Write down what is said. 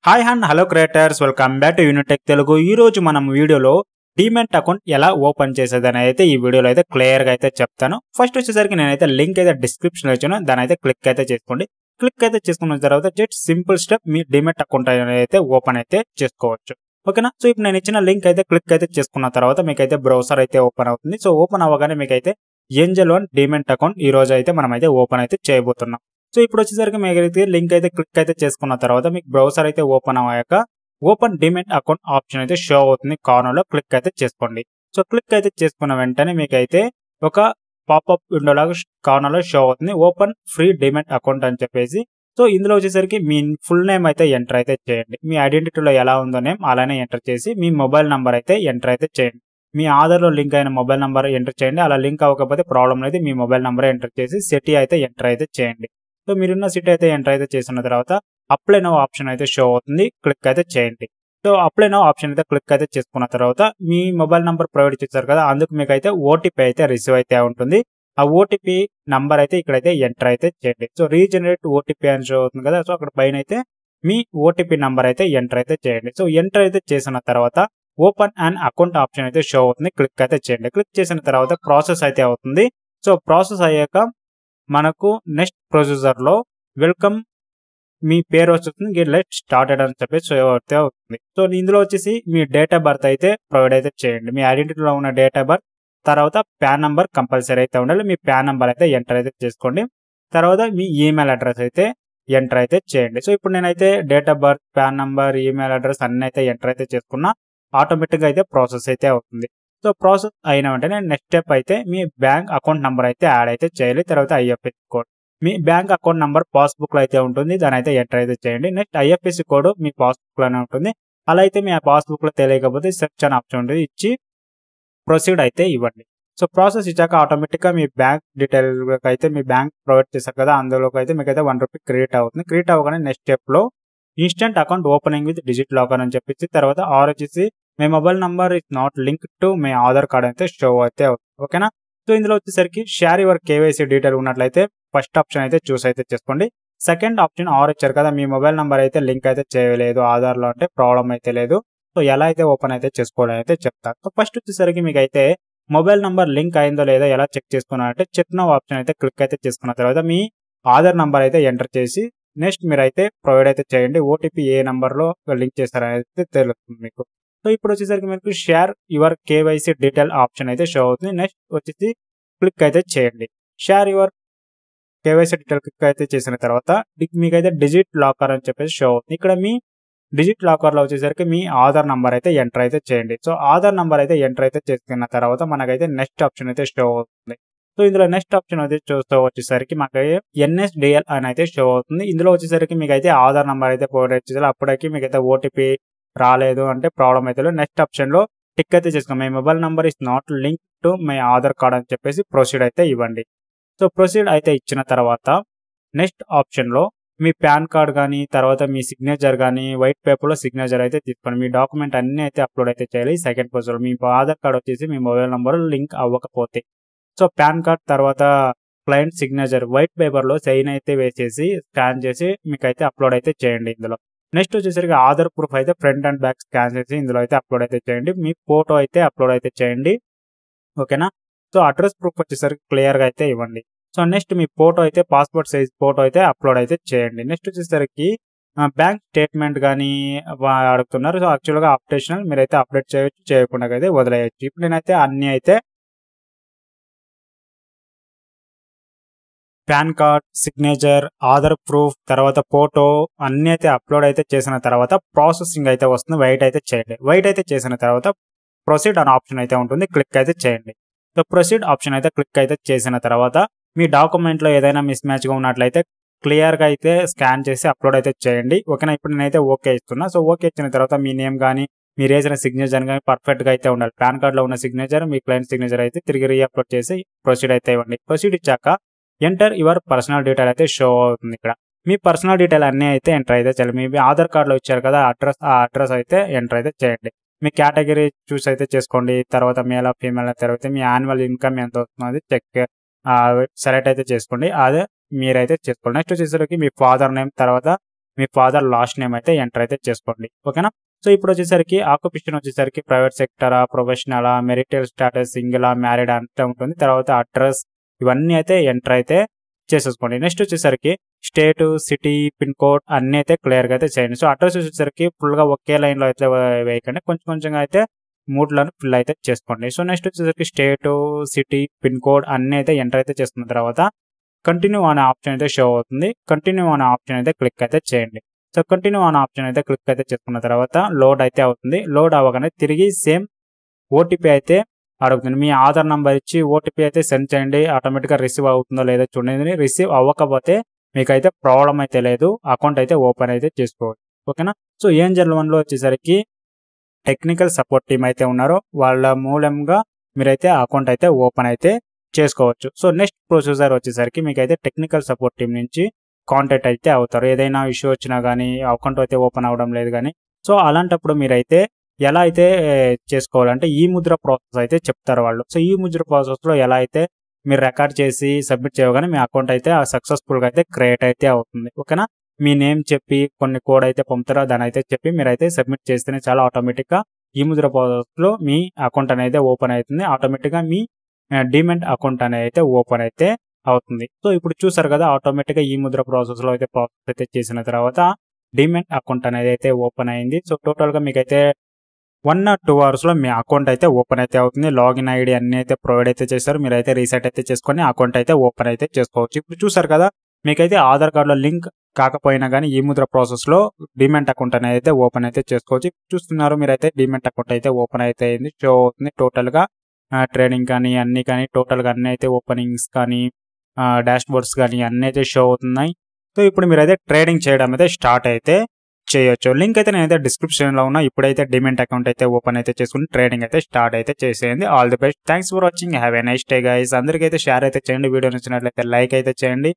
Hi and hello creators, welcome back to Unitech Telugu. ఈ రోజు మనం వీడియోలో డీమెట్ అకౌంట్ ఎలా ఓపెన్ చేసేదని అయితే ఈ వీడియోలో అయితే క్లియర్ గా అయితే చెప్తాను. ఫస్ట్ వచ్చేసరికి నేనైతే లింక్ అయితే డిస్క్రిప్షన్ లో ఇచ్చాను, దాని అయితే క్లిక్ అయితే చేసుకోండి. క్లిక్ అయితే చేసుకున్న తర్వాత జస్ట్ సింపుల్ స్టెప్ మీ డీమెట్ అకౌంట్ అయితే ఓపెన్ అయితే చేసుకోవచ్చు. ఓకేనా. సో ఇప్పుడు నేను ఇచ్చిన లింక్ అయితే క్లిక్ అయితే చేసుకున్న తర్వాత మీకైతే బ్రౌజర్ అయితే ఓపెన్ అవుతుంది. సో ఓపెన్ అవ్వగానే మీకైతే ఏంజెల్ వన్ డీమెట్ అకౌంట్ ఈ రోజు అయితే మనం అయితే ఓపెన్ అయితే చేయబోతున్నాం. సో ఇప్పుడు వచ్చేసరికి మీకు లింక్ అయితే క్లిక్ అయితే చేసుకున్న తర్వాత మీకు బ్రౌజర్ అయితే ఓపెన్ అయ్యాక ఓపెన్ డిమెట్ అకౌంట్ ఆప్షన్ అయితే షో అవుతుంది. కార్నర్ లో క్లిక్ అయితే చేసుకోండి. సో క్లిక్ అయితే చేసుకున్న వెంటనే మీకైతే ఒక పాపప్ విండో లాగా కార్నర్ లో షో అవుతుంది, ఓపెన్ ఫ్రీ డిమెట్ అకౌంట్ అని చెప్పేసి. సో ఇందులో వచ్చేసరికి మీ ఫుల్ నేమ్ అయితే ఎంటర్ అయితే చేయండి. మీ ఐడెంటిటీలో ఎలా ఉందో నేమ్ అలానే ఎంటర్ చేసి మీ మొబైల్ నంబర్ అయితే ఎంటర్ అయితే చేయండి. మీ ఆధార్ లో లింక్ అయిన మొబైల్ నంబర్ ఎంటర్ చేయండి. అలా లింక్ అవ్వకపోతే ప్రాబ్లం లేదు, మీ మొబైల్ నంబర్ ఎంటర్ చేసి సిటీ అయితే ఎంటర్ అయితే చేయండి. సో మీరున్న సిటీ అయితే ఎంటర్ అయితే చేసిన తర్వాత అప్లై నౌ ఆప్షన్ అయితే షో అవుతుంది, క్లిక్ అయితే చేయండి. సో అప్లై నౌ ఆప్షన్ అయితే క్లిక్ అయితే చేసుకున్న తర్వాత మీ మొబైల్ నంబర్ ప్రొవైడ్ చేశారు కదా, అందుకు మీకు అయితే ఓటీపీ అయితే రిసీవ్ అయితే ఉంటుంది. ఆ ఓటీపీ నంబర్ అయితే ఇక్కడైతే ఎంటర్ అయితే చేయండి. సో రీజనరేట్ ఓటీపీ అని షో అవుతుంది కదా, సో అక్కడ పైన అయితే మీ ఓటీపీ నంబర్ అయితే ఎంటర్ అయితే చేయండి. సో ఎంటర్ అయితే చేసిన తర్వాత ఓపెన్ అండ్ అకౌంట్ ఆప్షన్ అయితే షో అవుతుంది, క్లిక్ అయితే చేయండి. క్లిక్ చేసిన తర్వాత ప్రాసెస్ అయితే అవుతుంది. సో ప్రాసెస్ అయ్యాక మనకు నెక్స్ట్ ప్రొసీజర్ లో వెల్కమ్ మీ పేరు వస్తుంది, లెట్ స్టార్టెడ్ అని చెప్పేసి అయితే అవుతుంది. సో ఇందులో వచ్చేసి మీ డేట్ ఆఫ్ బర్త్ అయితే ప్రొవైడ్ అయితే చేయండి. మీ ఐడెంటిటీలో ఉన్న డేట్ ఆఫ్ బర్త్, తర్వాత పాన్ నంబర్ కంపల్సరీ అయితే ఉండాలి. మీ పాన్ నంబర్ అయితే ఎంటర్ అయితే చేసుకోండి. తర్వాత మీ ఈమెయిల్ అడ్రస్ అయితే ఎంటర్ అయితే చేయండి. సో ఇప్పుడు నేనైతే date of birth, pan number, email address అన్ని అయితే ఎంటర్ అయితే చేసుకున్నా, ఆటోమేటిక్ గా అయితే ప్రాసెస్ అయితే అవుతుంది. సో ప్రాసెస్ అయిన వెంటనే నెక్స్ట్ స్టెప్ అయితే మీ బ్యాంక్ అకౌంట్ నంబర్ అయితే యాడ్ అయితే చేయాలి. తర్వాత ఐఎఫ్ఎస్సి కోడ్, మీ బ్యాంక్ అకౌంట్ నంబర్ పాస్బుక్ లో అయితే ఉంటుంది, దాని అయితే ఎంటర్ అయితే చేయండి. నెక్స్ట్ ఐఎఫ్ఎస్సి కోడ్ మీ పాస్బుక్ లోనే ఉంటుంది. అలా అయితే మీ పాస్బుక్ లో తెలియకపోతే సెర్చ్ అనే ఆప్షన్ ఉంటుంది, ఇచ్చి ప్రొసీడ్ అయితే ఇవ్వండి. సో ప్రాసెస్ ఇచ్చాక ఆటోమేటిక్ గా మీ బ్యాంక్ డీటెయిల్ అయితే మీ బ్యాంక్ ప్రొవైడ్ చేశారు కదా, అందులోకి అయితే మీకు అయితే ₹1 క్రియేట్ అవుతుంది. క్రియేట్ అవ్వగానే నెక్స్ట్ స్టెప్ లో instant account opening with DigiLocker అని చెప్పేసి, తర్వాత ఆర్ వచ్చేసి మీ mobile number is not link to మీ ఆధార్ కార్డ్ అయితే షో అయితే అవుతుంది. ఓకేనా. సో ఇందులో వచ్చేసరికి షేర్ యువర్ కేవైసీ డీటెయిల్ ఉన్నట్లయితే ఫస్ట్ ఆప్షన్ అయితే చూస్ అయితే చేసుకోండి. సెకండ్ ఆప్షన్ ఆర్ ఇచ్చారు కదా, మీ మొబైల్ నంబర్ అయితే లింక్ అయితే చేయలేదు ఆధార్ లో అంటే ప్రాబ్లం అయితే లేదు. సో ఎలా అయితే ఓపెన్ అయితే చేసుకోవడం అయితే చెప్తారు. సో ఫస్ట్ వచ్చేసరికి మీకు అయితే మొబైల్ నంబర్ లింక్ అయిందో లేదో ఎలా చెక్ చేసుకున్నారంటే చెక్ నౌ ఆప్షన్ అయితే క్లిక్ అయితే చేసుకున్న తర్వాత మీ ఆధార్ నంబర్ అయితే ఎంటర్ చేసి నెక్స్ట్ మీరు అయితే ప్రొవైడ్ అయితే చేయండి. ఓటీపీ ఏ నంబర్ లో లింక్ చేస్తారనేది తెలుస్తుంది మీకు. సో ఇప్పుడు వచ్చేసరికి మీకు share your KYC detail option అయితే షో అవుతుంది. నెక్స్ట్ వచ్చేసి క్లిక్ అయితే చేయండి. Share your KYC detail click అయితే చేసిన తర్వాత మీకైతే డిజిట్ లాకర్ అని చెప్పేసి షో అవుతుంది. ఇక్కడ మీ డిజిట్ లాకర్ లో వచ్చేసరికి మీ ఆధార్ నంబర్ అయితే ఎంటర్ అయితే చేయండి. సో ఆధార్ నంబర్ అయితే ఎంటర్ అయితే చేసుకున్న తర్వాత మనకైతే నెక్స్ట్ ఆప్షన్ అయితే షో అవుతుంది. సో ఇందులో నెక్స్ట్ ఆప్షన్ అయితే చూస్తూ వచ్చేసరికి మాకు ఎన్ఎస్డిఎల్ అని అయితే షో అవుతుంది. ఇందులో వచ్చేసరికి మీకు అయితే ఆధార్ నంబర్ అయితే ప్రొవైడ్ చేయాలి. అప్పటికి మీకైతే ఓటీపీ రాలేదు అంటే ప్రాబ్లం అయితే లేదు. నెక్స్ట్ ఆప్షన్ లో టిక్ అయితే చేసుకోండి. My mobile number is not link to my Aadhaar card అని చెప్పేసి ప్రొసీడ్ అయితే ఇవ్వండి. సో ప్రొసీడ్ అయితే ఇచ్చిన తర్వాత నెక్స్ట్ ఆప్షన్ లో మీ పాన్ కార్డ్ కానీ, తర్వాత మీ సిగ్నేచర్ కానీ, వైట్ పేపర్ లో సిగ్నేచర్ అయితే తీసుకోండి. మీ డాక్యుమెంట్ అన్ని అయితే అప్లోడ్ అయితే చేయాలి. సెకండ్ ప్రొసీజర్ మీ ఆధార్ కార్డ్ వచ్చేసి మీ మొబైల్ నంబర్ లింక్ అవ్వకపోతే, సో పాన్ కార్డ్ తర్వాత క్లయింట్ సిగ్నేచర్ వైట్ పేపర్ లో సైన్ అయితే వేసేసి స్కాన్ చేసి మీకైతే అప్లోడ్ అయితే చేయండి ఇందులో. నెక్స్ట్ వచ్చేసరికి ఆధార్ ప్రూఫ్ అయితే ఫ్రంట్ అండ్ బ్యాక్ స్కాన్ చేసి ఇందులో అయితే అప్లోడ్ అయితే చేయండి. మీ ఫోటో అయితే అప్లోడ్ అయితే చేయండి. ఓకేనా. సో అడ్రస్ ప్రూఫ్ వచ్చేసరికి క్లియర్ గా అయితే ఇవ్వండి. సో నెక్స్ట్ మీ ఫోటో అయితే పాస్పోర్ట్ సైజ్ ఫోటో అయితే అప్లోడ్ అయితే చేయండి. నెక్స్ట్ వచ్చేసరికి బ్యాంక్ స్టేట్మెంట్ కానీ అడుగుతున్నారు. సో యాక్చువల్ గా అప్డేషనల్ మీరైతే అప్డేట్ చేయొచ్చు, చేయకుండా అయితే వదిలేయచ్చు. ఇప్పుడు నేనైతే అన్ని అయితే pan card, signature, Aadhaar proof, తర్వాత ఫోటో అన్ని అయితే అప్లోడ్ అయితే చేసిన తర్వాత ప్రాసెసింగ్ అయితే వస్తుంది, వెయిట్ అయితే చేయండి. వెయిట్ అయితే చేసిన తర్వాత ప్రొసీడ్ అనే ఆప్షన్ అయితే ఉంటుంది, క్లిక్ అయితే చేయండి. సో ప్రొసీడ్ ఆప్షన్ అయితే క్లిక్ అయితే చేసిన తర్వాత మీ డాక్యుమెంట్ లో ఏదైనా మిస్ మ్యాచ్ గా ఉన్నట్లయితే క్లియర్ గా అయితే స్కాన్ చేసి అప్లోడ్ అయితే చేయండి. ఓకేనా. ఇప్పుడు నేనైతే ఓకే ఇస్తున్నా. సో ఓకే ఇచ్చిన తర్వాత మీ నేమ్ కానీ మీరు వేసిన సిగ్నేచర్ కానీ పర్ఫెక్ట్ గా అయితే ఉండాలి. పాన్ కార్డ్ లో ఉన్న సిగ్నేచర్ మీ క్లయింట్ సిగ్నేచర్ అయితే తిరిగి రీఅప్లోడ్ చేసి ప్రొసీడ్ అయితే ఇవ్వండి. ప్రొసీడ్ ఇచ్చాక ఎంటర్ యువర్ పర్సనల్ డీటెయిల్ అయితే షో అవుతుంది. ఇక్కడ మీ పర్సనల్ డీటెయిల్ అన్ని అయితే ఎంటర్ అయితే చేయాలి. మీ ఆధార్ కార్డ్ లో ఇచ్చారు కదా అడ్రస్, ఆ అడ్రస్ అయితే ఎంటర్ అయితే చేయండి. మీ కేటగిరీ చూస్ అయితే చేసుకోండి. తర్వాత మేల్ ఫీమేల్ తర్వాత మీ యాన్యువల్ ఇన్కమ్ ఎంత వస్తుంది చెక్ సెలెక్ట్ అయితే చేసుకోండి, అదే మీరైతే చేసుకోండి. నెక్స్ట్ వచ్చేసరికి మీ ఫాదర్ నేమ్, తర్వాత మీ ఫాదర్ లాస్ట్ నేమ్ అయితే ఎంటర్ అయితే చేసుకోండి. ఓకేనా. సో ఇప్పుడు వచ్చేసరికి ఆక్యుపేషన్ వచ్చేసరికి ప్రైవేట్ సెక్టరా, ప్రొఫెషనలా, మెరిటల్ స్టాటస్, సింగిలా, మ్యారీడ్ అంతా ఉంటుంది. తర్వాత అడ్రస్ ఇవన్నీ అయితే ఎంటర్ అయితే చేసేసుకోండి. నెక్స్ట్ వచ్చేసరికి స్టేట్, సిటీ, పిన్ కోడ్ అన్నీ అయితే క్లియర్గా అయితే చేయండి. సో అడ్రస్ వచ్చేసరికి ఫుల్గా ఒకే లైన్లో అయితే వేయకండి, కొంచెం కొంచెంగా అయితే 3లను ఫిల్ అయితే చేసుకోండి. సో నెక్స్ట్ వచ్చేసరికి స్టేట్, సిటీ, పిన్ కోడ్ అన్నీ అయితే ఎంటర్ అయితే చేసుకున్న తర్వాత కంటిన్యూ అనే ఆప్షన్ అయితే షో అవుతుంది. కంటిన్యూ అనే ఆప్షన్ అయితే క్లిక్ అయితే చేయండి. సో కంటిన్యూ అనే ఆప్షన్ అయితే క్లిక్ అయితే చేసుకున్న తర్వాత లోడ్ అయితే అవుతుంది. లోడ్ అవ్వగానే తిరిగి సేమ్ ఓటీపీ అయితే అడుగుతుంది. మీ ఆధార్ నంబర్ ఇచ్చి ఓటీపీ అయితే సెండ్ చేయండి. ఆటోమేటిక్గా రిసీవ్ అవుతుందో లేదో చూడండి. రిసీవ్ అవ్వకపోతే మీకైతే ప్రాబ్లం అయితే లేదు, అకౌంట్ అయితే ఓపెన్ అయితే చేసుకోవచ్చు. ఓకేనా. సో ఏంజల్ 1లో వచ్చేసరికి టెక్నికల్ సపోర్ట్ టీమ్ అయితే ఉన్నారు. వాళ్ళ మూలంగా మీరైతే అకౌంట్ అయితే ఓపెన్ అయితే చేసుకోవచ్చు. సో నెక్స్ట్ ప్రొసీజర్ వచ్చేసరికి మీకైతే టెక్నికల్ సపోర్ట్ టీం నుంచి కాంటాక్ట్ అయితే అవుతారు. ఏదైనా ఇష్యూ వచ్చినా కానీ అకౌంట్ అయితే ఓపెన్ అవ్వడం లేదు కానీ, సో అలాంటప్పుడు మీరైతే ఎలా అయితే చేసుకోవాలంటే ఈ ముద్ర ప్రాసెస్ అయితే చెప్తారు వాళ్ళు. సో ఈ ముద్ర ప్రాసెస్లో ఎలా అయితే మీరు రికార్డ్ చేసి సబ్మిట్ చేయగానే మీ అకౌంట్ అయితే సక్సెస్ఫుల్గా అయితే క్రియేట్ అయితే అవుతుంది. ఓకేనా. మీ నేమ్ చెప్పి కొన్ని కోడ్ అయితే పంపుతారో దాని అయితే చెప్పి మీరైతే సబ్మిట్ చేస్తేనే చాలా ఆటోమేటిక్గా ఈ ముద్ర ప్రాసెస్లో మీ అకౌంట్ అనేది ఓపెన్ అవుతుంది. ఆటోమేటిక్గా మీ డిమాట్ అకౌంట్ అనేది అయితే ఓపెన్ అయితే అవుతుంది. సో ఇప్పుడు చూసారు కదా, ఆటోమేటిక్గా ఈ ముద్ర ప్రాసెస్లో అయితే ప్రాసెస్ అయితే చేసిన తర్వాత డిమాట్ అకౌంట్ అనేది అయితే ఓపెన్ అయింది. సో టోటల్గా మీకైతే 1 or 2 అవర్స్లో మీ అకౌంట్ అయితే ఓపెన్ అయితే అవుతుంది. లాగిన్ ఐడి అన్ని అయితే ప్రొవైడ్ అయితే చేస్తారు. మీరైతే రీసెట్ అయితే చేసుకొని అకౌంట్ అయితే ఓపెన్ అయితే చేసుకోవచ్చు. ఇప్పుడు చూసారు కదా, మీకైతే ఆధార్ కార్డులో లింక్ కాకపోయినా కానీ ఈ ముద్ర ప్రాసెస్లో డిమాట్ అకౌంట్ అనేది అయితే ఓపెన్ అయితే చేసుకోవచ్చు. చూస్తున్నారు మీరైతే డిమాట్ అకౌంట్ అయితే ఓపెన్ అయితే అయింది. షో అవుతుంది టోటల్గా ట్రేడింగ్ కానీ అన్ని కానీ టోటల్గా అన్ని అయితే ఓపెనింగ్స్ కానీ డాష్ బోర్డ్స్ కానీ అన్ని అయితే షో అవుతున్నాయి. సో ఇప్పుడు మీరైతే ట్రేడింగ్ చేయడం అయితే స్టార్ట్ అయితే చేయొచ్చు. లింక్ అయితే నేనైతే డిస్క్రిప్షన్లో ఉన్నా. ఇప్పుడైతే డిమాట్ అకౌంట్ అయితే ఓపెన్ అయితే చేసుకుని ట్రేడింగ్ అయితే స్టార్ట్ అయితే చేసేయండి. All the best. Thanks for watching. Have a nice day guys. అందరికైతే షేర్ అయితే చేయండి. వీడియో నచ్చినట్లయితే లైక్ అయితే చేయండి.